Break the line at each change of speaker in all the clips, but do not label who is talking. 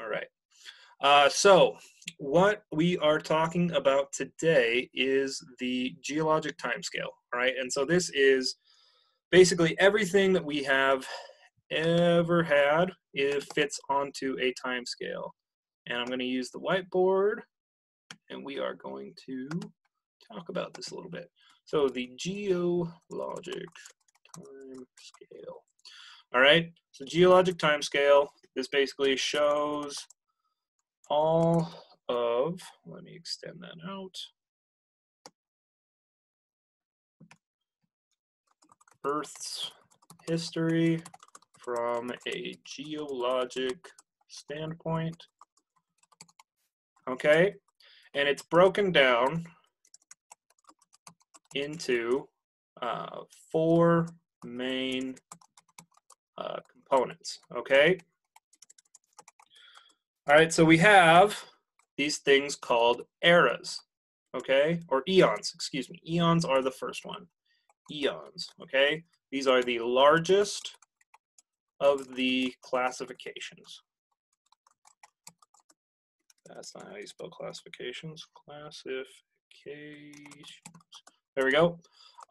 All right. So what we are talking about today is the geologic timescale. All right. And so this is basically everything that we have ever had. It fits onto a timescale. And I'm going to use the whiteboard, and we are going to talk about this a little bit. So the geologic timescale. All right. So geologic timescale. This basically shows all of, let me extend that out, Earth's history from a geologic standpoint. Okay, and it's broken down into 4 main components. Okay. All right, so we have these things called eras, okay, or eons, excuse me. Eons are the first one. Eons, okay? These are the largest of the classifications. That's not how you spell classifications. Classifications. There we go.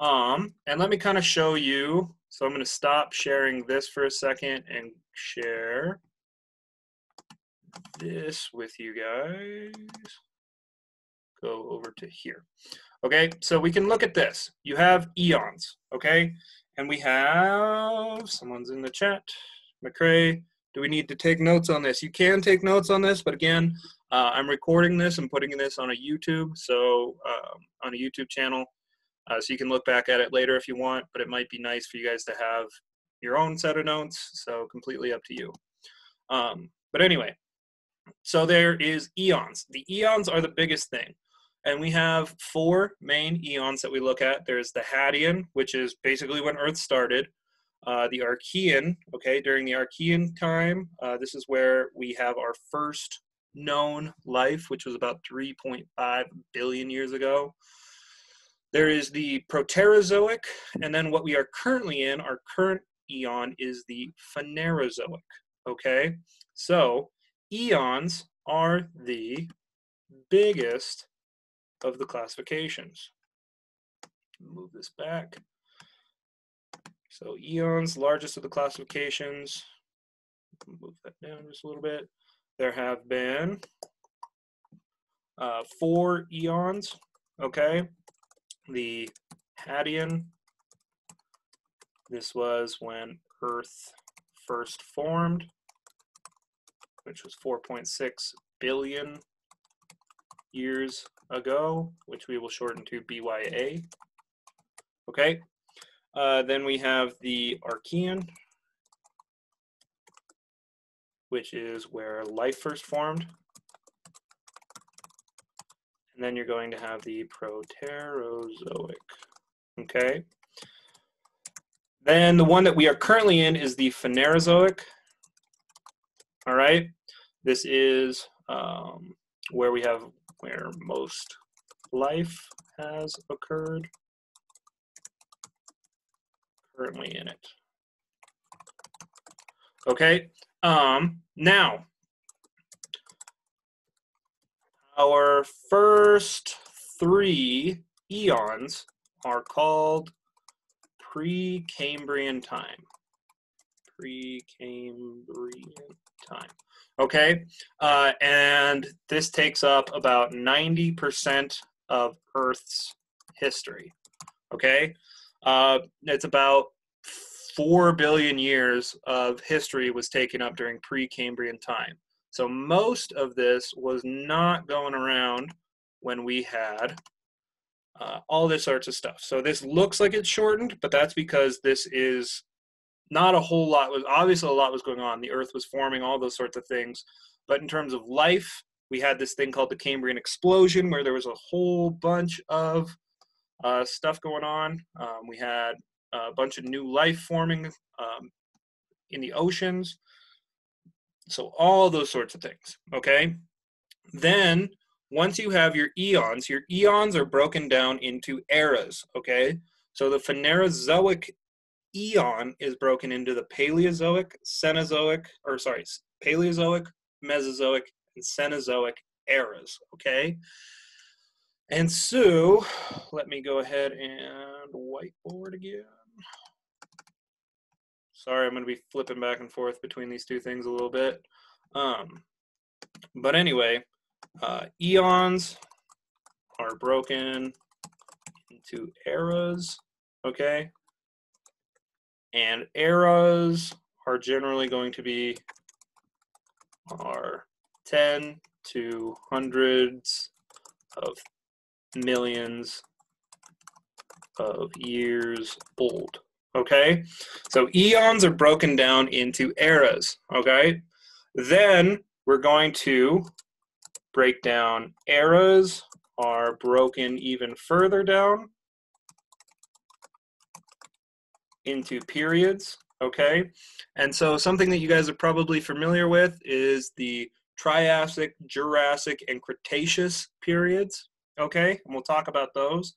And let me kind of show you. So I'm going to stop sharing this for a second and share this with you guys. Go over to here. Okay, so we can look at this. You have eons, okay? And we have, someone's in the chat, McCrae, do we need to take notes on this? You can take notes on this, but again, I'm recording this and putting this on a YouTube, so on a YouTube channel, so you can look back at it later if you want, but it might be nice for you guys to have your own set of notes, so completely up to you. But anyway, so there is eons. The eons are the biggest thing. And we have 4 main eons that we look at. There's the Hadean, which is basically when Earth started. The Archean, okay, during the Archean time, this is where we have our first known life, which was about 3.5 billion years ago. There is the Proterozoic, and then what we are currently in, our current eon, is the Phanerozoic, okay? So eons are the biggest of the classifications. Move this back. So eons, largest of the classifications. Move that down just a little bit. There have been 4 eons, okay? The Hadean, this was when Earth first formed, which was 4.6 billion years ago, which we will shorten to BYA. Okay. Then we have the Archean, which is where life first formed. And then you're going to have the Proterozoic. Okay. Then the one that we are currently in is the Phanerozoic. All right. This is where most life has occurred. Currently in it. Okay. Now, our first 3 eons are called Precambrian time. Precambrian time. Okay, and this takes up about 90% of Earth's history. Okay, it's about 4 billion years of history was taken up during Precambrian time. So most of this was not going around when we had all this sorts of stuff. So this looks like it's shortened, but that's because this is not a whole lot. Obviously a lot was going on. The Earth was forming, all those sorts of things. But in terms of life, we had this thing called the Cambrian explosion, where there was a whole bunch of stuff going on. We had a bunch of new life forming in the oceans. So all those sorts of things, okay? Then once you have your eons are broken down into eras, okay? So the Phanerozoic eon is broken into the Paleozoic, Paleozoic, Mesozoic, and Cenozoic eras, okay? And so, let me go ahead and whiteboard again. Sorry, I'm going to be flipping back and forth between these two things a little bit. But anyway, eons are broken into eras, okay? And eras are generally going to be 10 to hundreds of millions of years old, okay? So eons are broken down into eras, okay? Then we're going to break down eras are broken even further down into periods, okay? And so something that you guys are probably familiar with is the Triassic, Jurassic, and Cretaceous periods, okay? And we'll talk about those.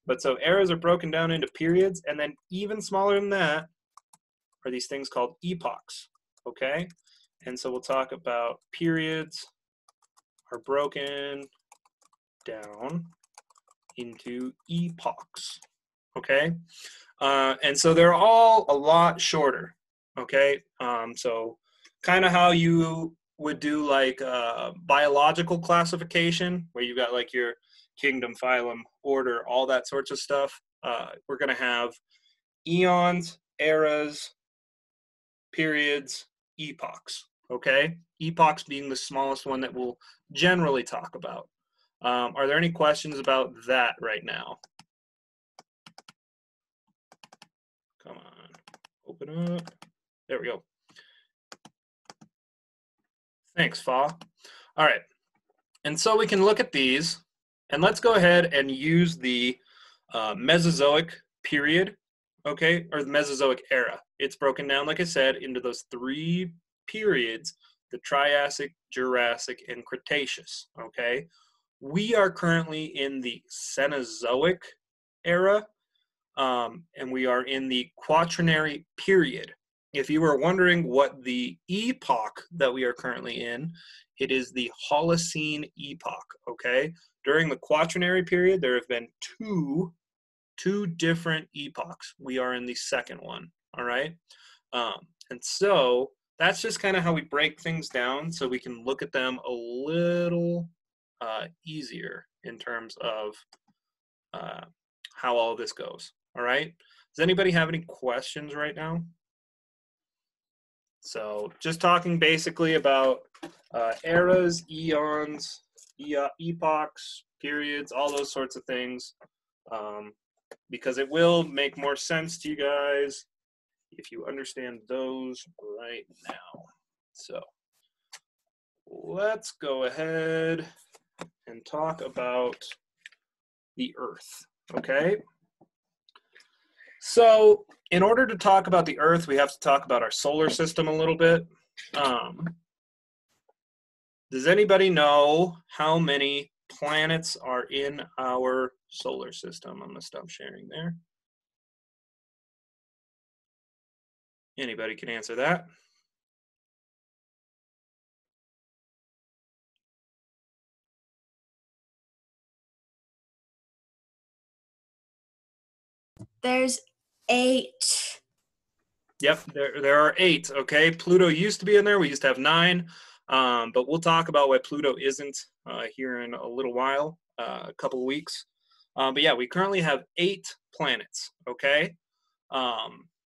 But so eras are broken down into periods, and then even smaller than that are these things called epochs, okay? And so we'll talk about periods are broken down into epochs, okay? And so they're all a lot shorter, okay? So kind of how you would do like biological classification, where you've got like your kingdom, phylum, order, all that sorts of stuff. We're going to have eons, eras, periods, epochs, okay? Epochs being the smallest one that we'll generally talk about. Are there any questions about that right now? Come on, open up. There we go. Thanks, Fa. All right, and so we can look at these, and let's go ahead and use the Mesozoic period, okay, or the Mesozoic era. It's broken down, like I said, into those three periods, the Triassic, Jurassic, and Cretaceous, okay? We are currently in the Cenozoic era, and we are in the Quaternary period. If you were wondering what the epoch that we are currently in, it is the Holocene epoch, okay? During the Quaternary period, there have been two different epochs. We are in the second one, all right? And so that's just kind of how we break things down so we can look at them a little easier in terms of how all this goes, all right? Does anybody have any questions right now? So just talking basically about eras, eons, epochs, periods, all those sorts of things, because it will make more sense to you guys if you understand those right now. So let's go ahead and talk about the Earth, okay? So in order to talk about the Earth, we have to talk about our solar system a little bit. Does anybody know how many planets are in our solar system? I'm going to stop sharing there. Anybody can answer that?
There's 8.
Yep, there are 8, okay? Pluto used to be in there. We used to have 9, but we'll talk about why Pluto isn't here in a little while, a couple of weeks. But yeah, we currently have 8 planets, okay?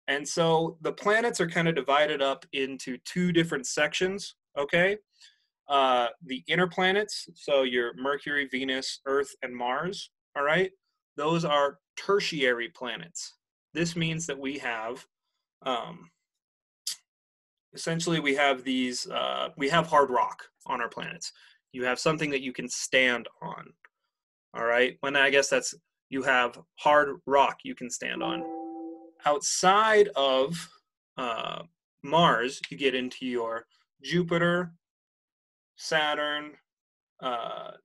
And so the planets are kind of divided up into 2 different sections, okay? The inner planets, so your Mercury, Venus, Earth, and Mars, all right? Those are tertiary planets. This means that we have, essentially we have these, we have hard rock on our planets. You have something that you can stand on, all right? When I guess that's, you have hard rock you can stand on. Outside of Mars, you get into your Jupiter, Saturn,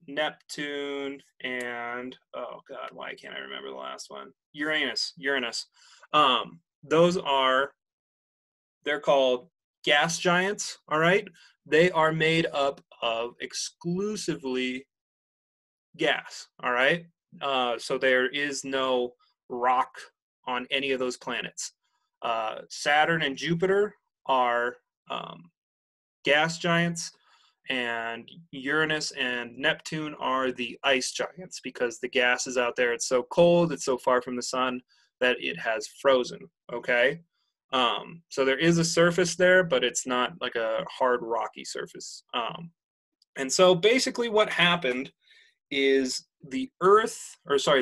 Neptune, and oh god, why can't I remember the last one? Uranus. Those are, they're called gas giants, all right? they are made up of exclusively gas, all right? So there is no rock on any of those planets. Saturn and Jupiter are gas giants, and Uranus and Neptune are the ice giants because the gas is out there. It's so cold, it's so far from the sun that it has frozen, okay? So there is a surface there, but it's not like a hard rocky surface. And so basically what happened is the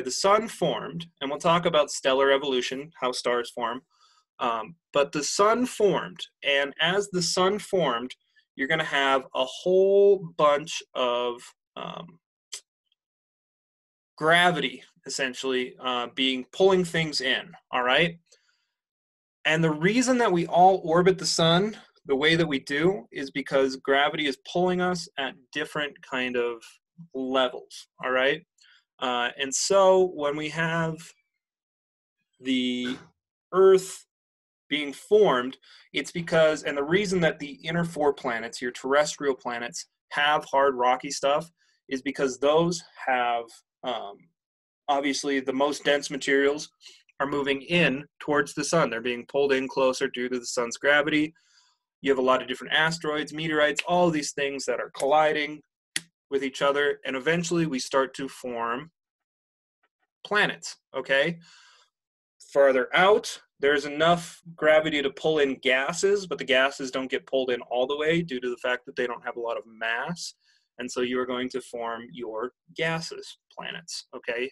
sun formed, and we'll talk about stellar evolution, how stars form. But the sun formed, and as the sun formed, you're going to have a whole bunch of gravity, essentially, pulling things in, all right? And the reason that we all orbit the sun the way that we do is because gravity is pulling us at different kind of levels, all right? And so when we have the Earth being formed, it's because, and the reason that the inner four planets, your terrestrial planets, have hard rocky stuff is because those have, obviously, the most dense materials are moving in towards the sun. They're being pulled in closer due to the sun's gravity. You have a lot of different asteroids, meteorites, all of these things that are colliding with each other, and eventually we start to form planets, okay? Farther out, there's enough gravity to pull in gases, but the gases don't get pulled in all the way due to the fact that they don't have a lot of mass, and so you are going to form your gaseous planets, okay?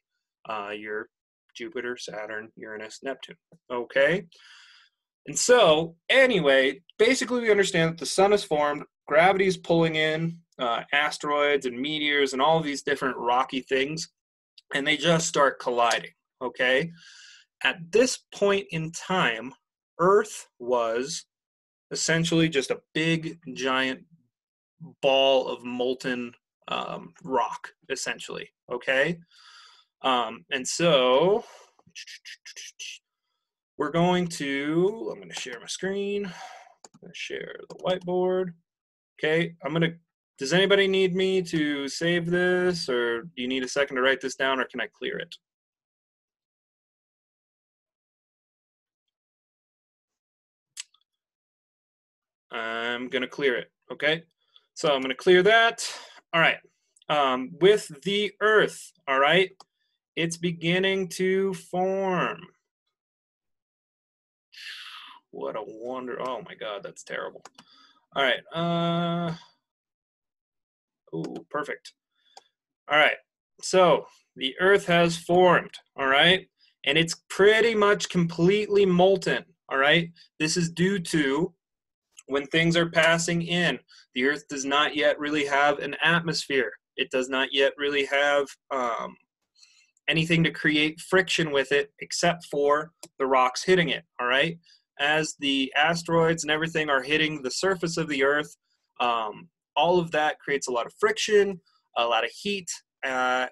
Your Jupiter, Saturn, Uranus, Neptune, okay? And so, anyway, basically we understand that the sun is formed, gravity is pulling in asteroids and meteors and all of these different rocky things, and they just start colliding, okay? At this point in time, Earth was essentially just a big, giant ball of molten rock, essentially, okay? And so I'm going to share my screen. I'm going to share the whiteboard. Okay, does anybody need me to save this, or do you need a second to write this down, or can I clear it? I'm going to clear it, okay? So I'm going to clear that. All right, with the Earth, all right, it's beginning to form. What a wonder. Oh my God, that's terrible. All right. Oh, perfect. All right. So the Earth has formed. All right. And it's pretty much completely molten. All right. This is due to when things are passing in. The Earth does not yet really have an atmosphere. It does not yet really have anything to create friction with it except for the rocks hitting it. All right. As the asteroids and everything are hitting the surface of the Earth, all of that creates a lot of friction, a lot of heat, and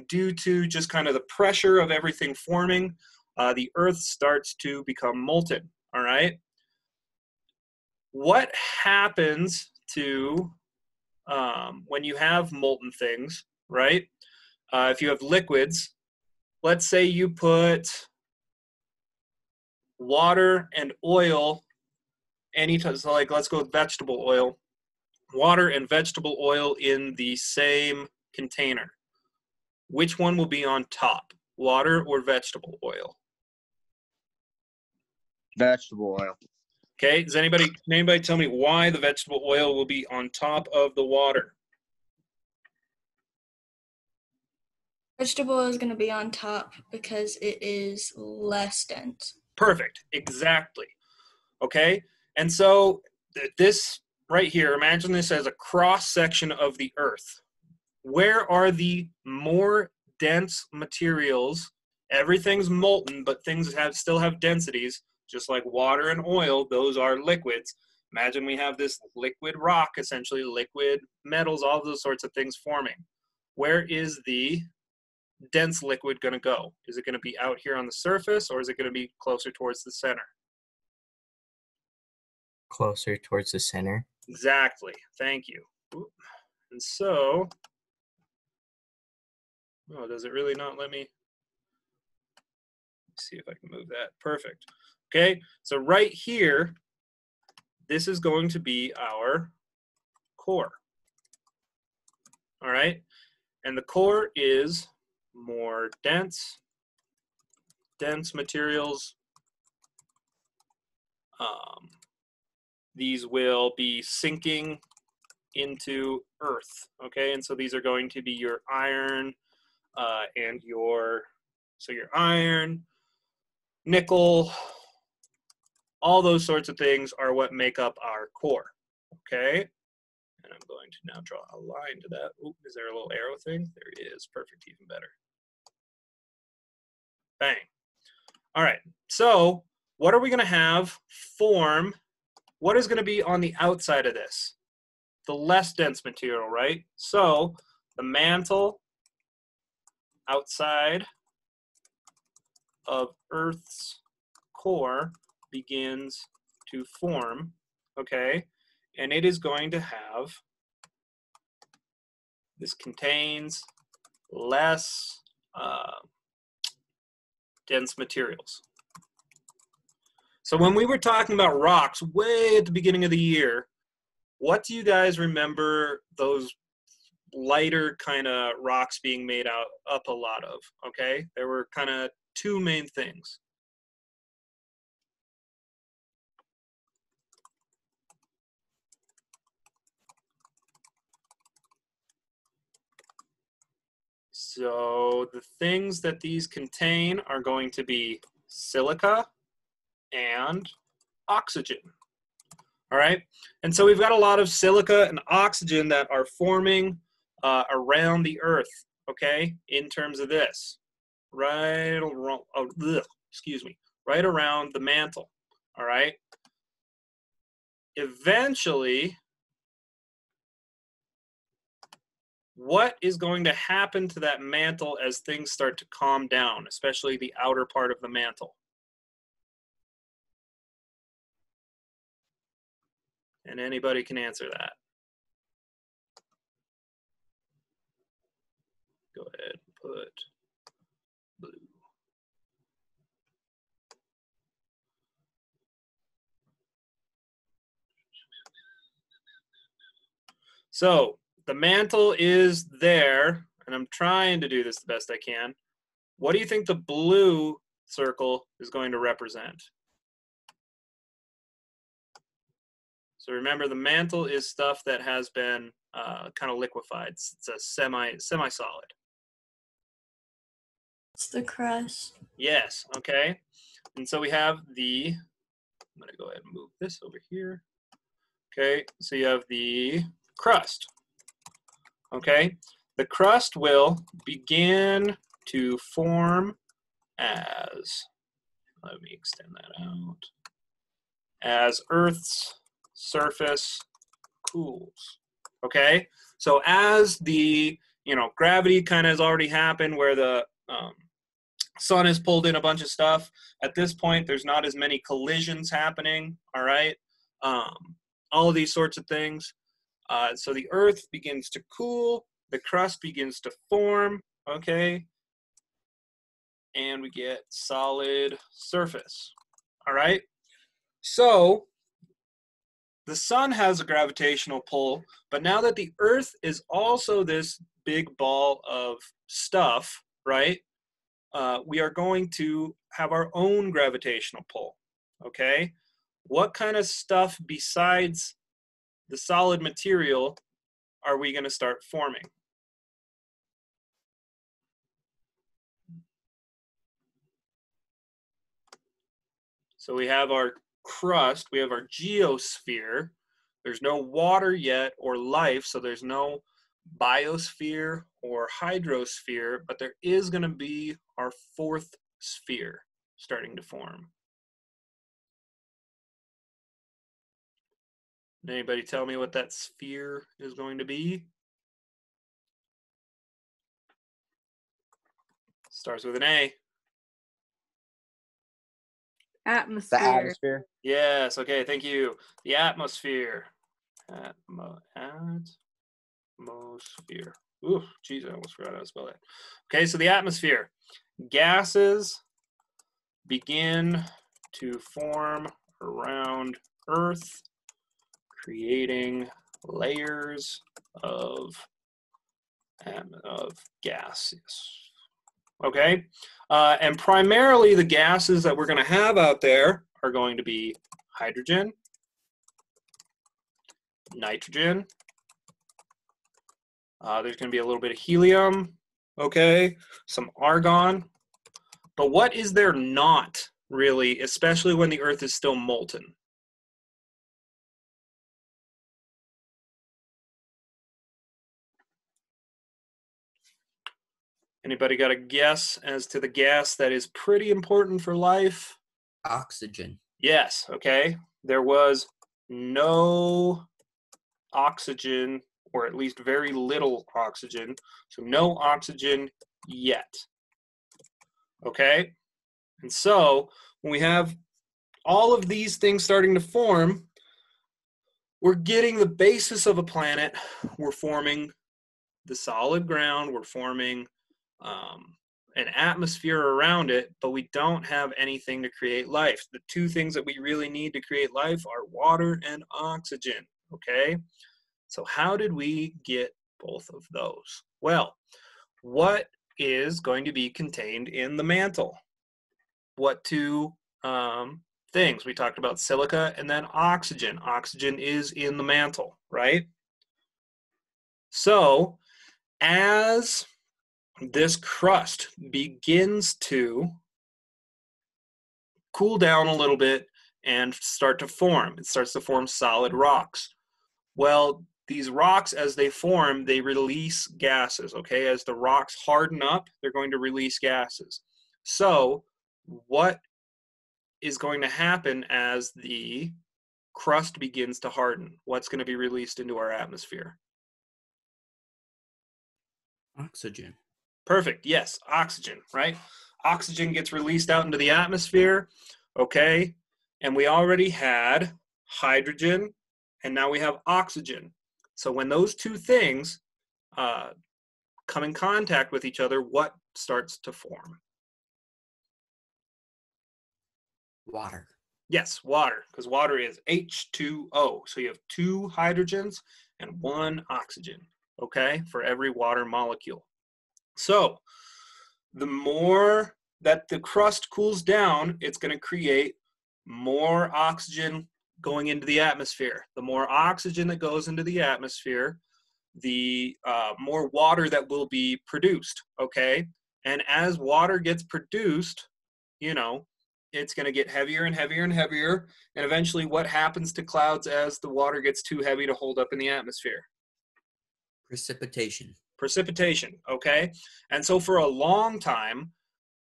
due to just kind of the pressure of everything forming, the Earth starts to become molten, all right? What happens to when you have molten things, right? If you have liquids, let's say you put water and oil, so like let's go with vegetable oil, water and vegetable oil in the same container. Which one will be on top, water or vegetable oil?
Vegetable oil.
Okay, can anybody tell me why the vegetable oil will be on top of the water?
Vegetable is going to be on top because it is less dense.
Perfect, exactly. Okay, and so this right here, imagine this as a cross section of the Earth. Where are the more dense materials? Everything's molten, but things still have densities, just like water and oil. Those are liquids. Imagine we have this liquid rock, essentially liquid metals, all those sorts of things forming. Where is the dense liquid going to go? Is it going to be out here on the surface, or is it going to be closer towards the center?
closer towards the center.
Exactly. Thank you. Oop. And so, oh, does it really not let me? Let's see if I can move that. Perfect. Okay, so right here, this is going to be our core. All right, and the core is more dense materials. These will be sinking into earth, okay? And so these are going to be your iron and your iron, nickel, all those sorts of things are what make up our core, okay? And I'm going to now draw a line to that. Ooh, is there a little arrow thing? There is. Perfect, even better. Bang. All right, so what are we going to have form? What is going to be on the outside of this? The less dense material, right? So the mantle outside of Earth's core begins to form, okay? And it is going to have, this contains less dense materials. So when we were talking about rocks way at the beginning of the year, what do you guys remember those lighter kind of rocks being made up a lot of? Okay, there were kind of two main things. So the things that these contain are going to be silica and oxygen. All right, and so we've got a lot of silica and oxygen that are forming around the Earth, okay, in terms of this, right around, right around the mantle, all right? Eventually, what is going to happen to that mantle as things start to calm down, especially the outer part of the mantle? And anybody can answer that. Go ahead and put blue. So the mantle is there, and I'm trying to do this the best I can. What do you think the blue circle is going to represent? So remember, the mantle is stuff that has been kind of liquefied. It's a semi-solid.
It's the crust.
Yes, okay. And so we have the, I'm going to go ahead and move this over here. Okay, so you have the crust. Okay, the crust will begin to form as, let me extend that out, as Earth's surface cools. Okay, so as the, gravity kind of has already happened where the sun has pulled in a bunch of stuff, at this point there's not as many collisions happening, all right? All of these sorts of things. So the Earth begins to cool, the crust begins to form, okay? And we get solid surface, all right? So the sun has a gravitational pull, but now that the Earth is also this big ball of stuff, right? We are going to have our own gravitational pull, okay? What kind of stuff besides the solid material are we going to start forming? So we have our crust, we have our geosphere. There's no water yet or life, so there's no biosphere or hydrosphere, but there is going to be our fourth sphere starting to form. Anybody tell me what that sphere is going to be? Starts with an A.
The
Atmosphere.
atmosphere.
Yes, okay, thank you. The atmosphere. Atmosphere. Ooh, geez, I almost forgot how to spell that. Okay, so the atmosphere. Gases begin to form around Earth, creating layers of gases. Okay, and primarily the gases that we're going to have out there are going to be hydrogen, nitrogen. There's going to be a little bit of helium, okay, some argon. But what is there not really, especially when the Earth is still molten? Anybody got a guess as to the gas that is pretty important for life?
Oxygen.
Yes, okay. There was no oxygen, or at least very little oxygen. So no oxygen yet. Okay? And so when we have all of these things starting to form, we're getting the basis of a planet. We're forming the solid ground. We're forming an atmosphere around it, but we don't have anything to create life. The two things that we really need to create life are water and oxygen, okay? So how did we get both of those? Well, what is going to be contained in the mantle? What two things? We talked about silica and then oxygen. Oxygen is in the mantle, right? So as this crust begins to cool down a little bit and start to form, it starts to form solid rocks. Well, these rocks, as they form, they release gases, okay? As the rocks harden up, they're going to release gases. So what is going to happen as the crust begins to harden? What's going to be released into our atmosphere?
Oxygen.
Perfect. Yes, oxygen, right? Oxygen gets released out into the atmosphere, okay? And we already had hydrogen, and now we have oxygen. So when those two things come in contact with each other, what starts to form?
Water.
Yes, water, because water is H2O. So you have two hydrogens and one oxygen, okay, for every water molecule. So the more that the crust cools down, it's going to create more oxygen going into the atmosphere. The more oxygen that goes into the atmosphere, the more water that will be produced, okay? And as water gets produced, you know, it's going to get heavier and heavier and heavier. And eventually what happens to clouds as the water gets too heavy to hold up in the atmosphere?
Precipitation.
Precipitation, okay? And so for a long time,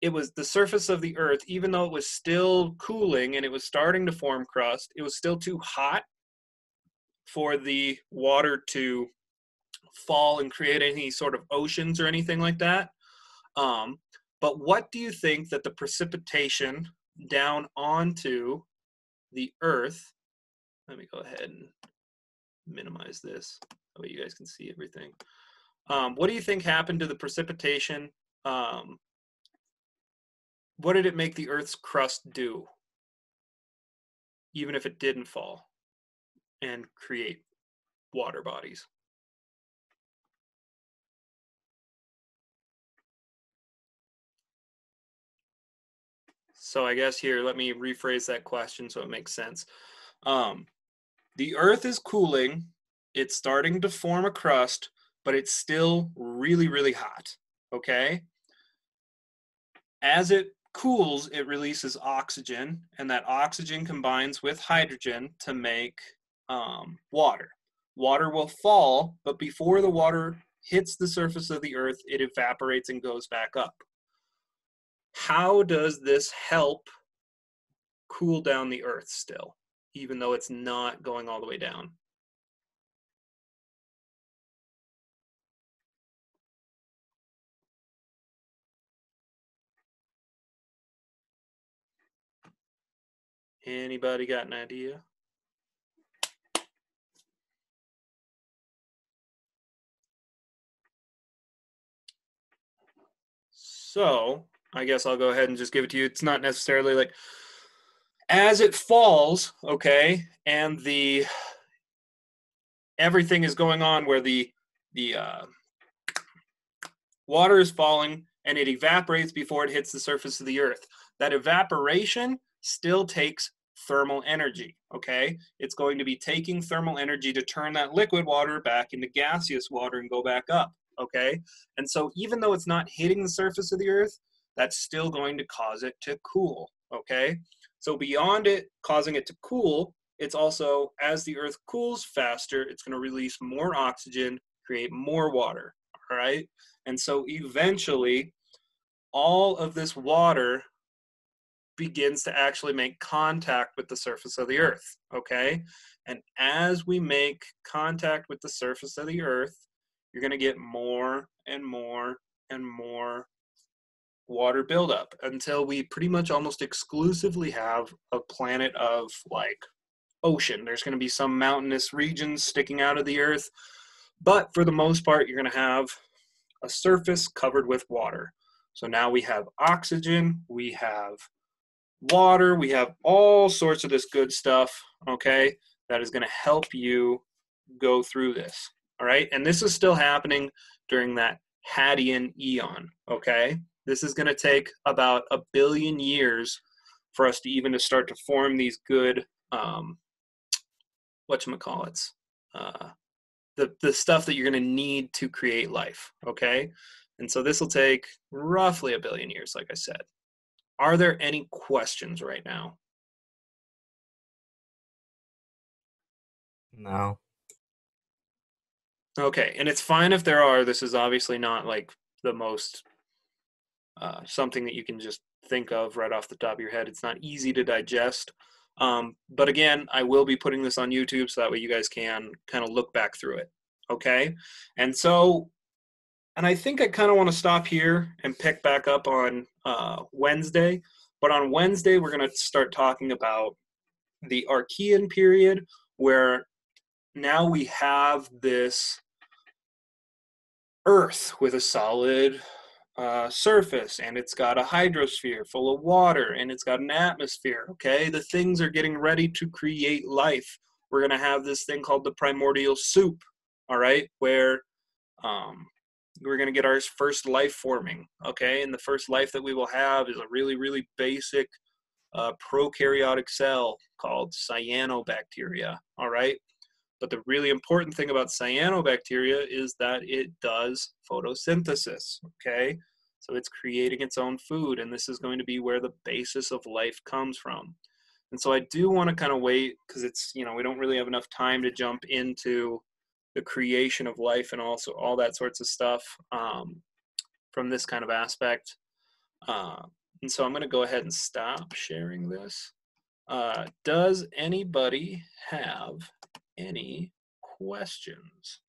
it was the surface of the Earth, even though it was still cooling and it was starting to form crust, it was still too hot for the water to fall and create any sort of oceans or anything like that. But what do you think that the precipitation down onto the Earth, let me go ahead and minimize this, that way you guys can see everything. What do you think happened to the precipitation? What did it make the Earth's crust do, even if it didn't fall and create water bodies? So I guess here, let me rephrase that question so it makes sense. The Earth is cooling, it's starting to form a crust, but it's still really, really hot, okay? As it cools, it releases oxygen, and that oxygen combines with hydrogen to make water. Water will fall, but before the water hits the surface of the Earth, it evaporates and goes back up. How does this help cool down the Earth still, even though it's not going all the way down? Anybody got an idea? So I guess I'll go ahead and just give it to you. It's not necessarily like as it falls, okay, and everything is going on where the water is falling and it evaporates before it hits the surface of the earth. That evaporation still takes thermal energy, okay? It's going to be taking thermal energy to turn that liquid water back into gaseous water and go back up, okay? And so even though it's not hitting the surface of the earth, that's still going to cause it to cool, okay? So beyond it causing it to cool, it's also, as the earth cools faster, it's going to release more oxygen, create more water, all right? And so eventually, all of this water begins to actually make contact with the surface of the earth, okay? And as we make contact with the surface of the earth, you're going to get more and more and more water buildup until we pretty much almost exclusively have a planet of like ocean. There's going to be some mountainous regions sticking out of the earth, but for the most part, you're going to have a surface covered with water. So now we have oxygen, we have water, we have all sorts of this good stuff, okay, that is going to help you go through this, all right? And this is still happening during that Hadean eon, okay? This is going to take about 1 billion years for us to even to start to form these good, whatchamacallits, the stuff that you're going to need to create life, okay? And so this will take roughly 1 billion years, like I said. Are there any questions right now?
No.
Okay, and it's fine if there are. This is obviously not like the most something that you can just think of right off the top of your head. It's not easy to digest. But again, I will be putting this on YouTube so that way you guys can kind of look back through it. Okay, and so, and I think I kind of want to stop here and pick back up on Wednesday. But on Wednesday, we're going to start talking about the Archean period, where now we have this Earth with a solid surface, and it's got a hydrosphere full of water, and it's got an atmosphere, okay? The things are getting ready to create life. We're going to have this thing called the primordial soup, all right, where we're going to get our first life forming, okay? And the first life that we will have is a really, really basic prokaryotic cell called cyanobacteria, all right? But the really important thing about cyanobacteria is that it does photosynthesis, okay? So it's creating its own food, and this is going to be where the basis of life comes from. And so I do want to kind of wait, because it's, you know, we don't really have enough time to jump into the creation of life and also all that sorts of stuff from this kind of aspect. And so I'm going to go ahead and stop sharing this. Does anybody have any questions?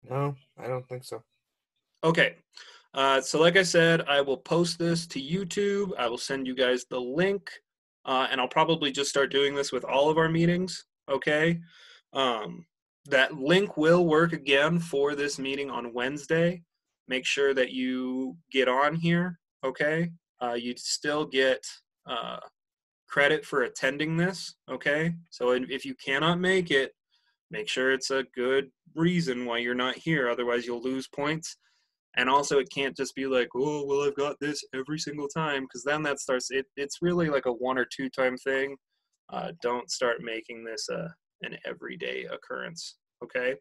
No, I don't think so.
Okay. So like I said, I will post this to YouTube. I will send you guys the link. And I'll probably just start doing this with all of our meetings. Okay. That link will work again for this meeting on Wednesday. Make sure that you get on here. Okay. You'd still get credit for attending this, okay? So if you cannot make it, make sure it's a good reason why you're not here, otherwise you'll lose points. And also it can't just be like, oh, well, I've got this every single time, because then that starts, it's really like a 1 or 2 time thing. Don't start making this an everyday occurrence, okay?